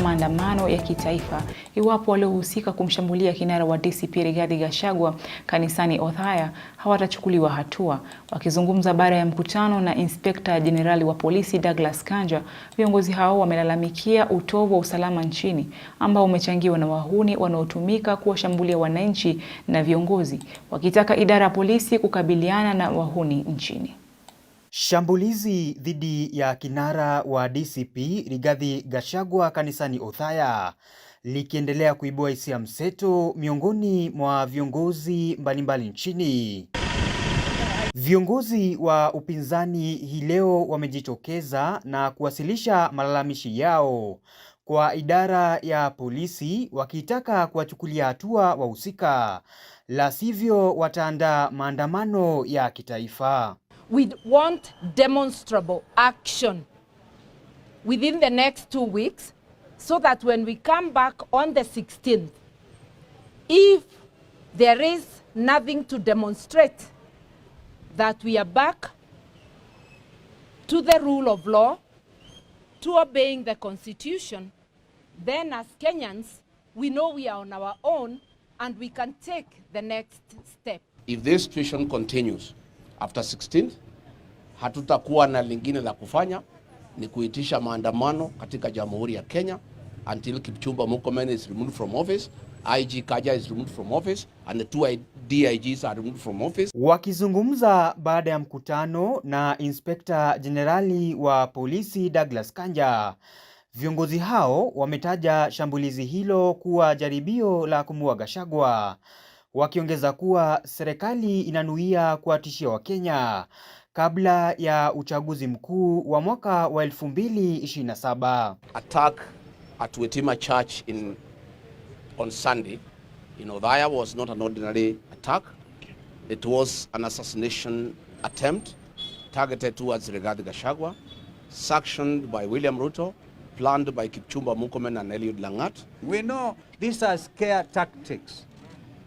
Maandamano ya kitaifa iwapo waliohusika kumshambulia kinara wa DCP Rigathi Gachagua kanisani Othaya hawatachukuliwa hatua. Wakizungumza baada ya mkutano na Inspekta Jenerali wa Polisi Douglas Kanja, viongozi hao wamelalamikia utovu wa usalama nchini ambao umechangiwa na wahuni wanaotumika kuwashambulia wananchi na viongozi, wakitaka idara ya polisi kukabiliana na wahuni nchini. Shambulizi dhidi ya kinara wa DCP Rigathi Gachagua kanisani Othaya likiendelea kuibua hisia mseto miongoni mwa viongozi mbalimbali nchini. Viongozi wa upinzani hii leo wamejitokeza na kuwasilisha malalamishi yao kwa idara ya polisi wakitaka kuwachukulia hatua wahusika, la sivyo wataandaa maandamano ya kitaifa. We want demonstrable action within the next 2 weeks so that when we come back on the 16th, if there is nothing to demonstrate, that we are back to the rule of law, to obeying the Constitution, then as Kenyans, we know we are on our own and we can take the next step. If this situation continues, after 16th, hatutakuwa na lingine la kufanya ni kuitisha maandamano katika Jamhuri ya Kenya until Kipchumba Murkomen is removed from office, IG Kaja is removed from office and the 2 DIGs are removed from office. Wakizungumza baada ya mkutano na Inspekta Jenerali wa Polisi Douglas Kanja, viongozi hao wametaja shambulizi hilo kuwa jaribio la kumuua Gachagua, wakiongeza kuwa serikali inanuia kuwatishia Wakenya kabla ya uchaguzi mkuu wa mwaka wa 2027. Attack at Wetima Church on Sunday in Othaya was not an ordinary attack. It was an assassination attempt targeted towards Rigathi Gachagua, sanctioned by William Ruto, planned by Kipchumba Murkomen and Eliud Langat. We know these are scare tactics.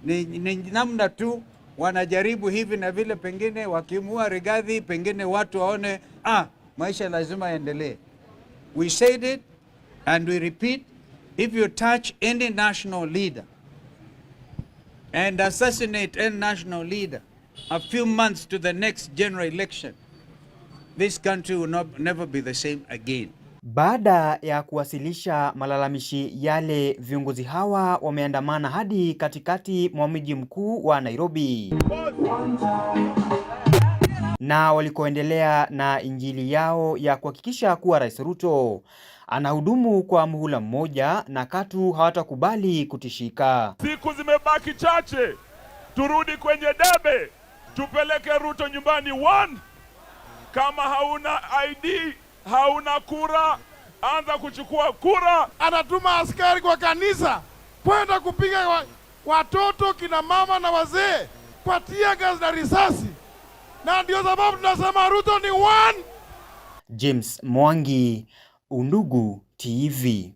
Ni namna tu wanajaribu hivi na vile, pengine wakimua Rigathi, pengine watu waone maisha lazima yaendelee. We said it and we repeat, if you touch any national leader and assassinate any national leader a few months to the next general election, this country will never be the same again. Baada ya kuwasilisha malalamishi yale, viongozi hawa wameandamana hadi katikati mwa mji mkuu wa Nairobi, na walikoendelea na injili yao ya kuhakikisha kuwa Rais Ruto anahudumu kwa muhula mmoja na katu hawatakubali kutishika. Siku zimebaki chache, turudi kwenye debe, tupeleke Ruto nyumbani. Kama hauna ID, hauna kura, anza kuchukua kura. Anatuma askari kwa kanisa kwenda kupiga watoto, kina mama na wazee kwa tear gas na risasi, na ndio sababu tunasema Ruto ni one. James Mwangi, Undugu TV.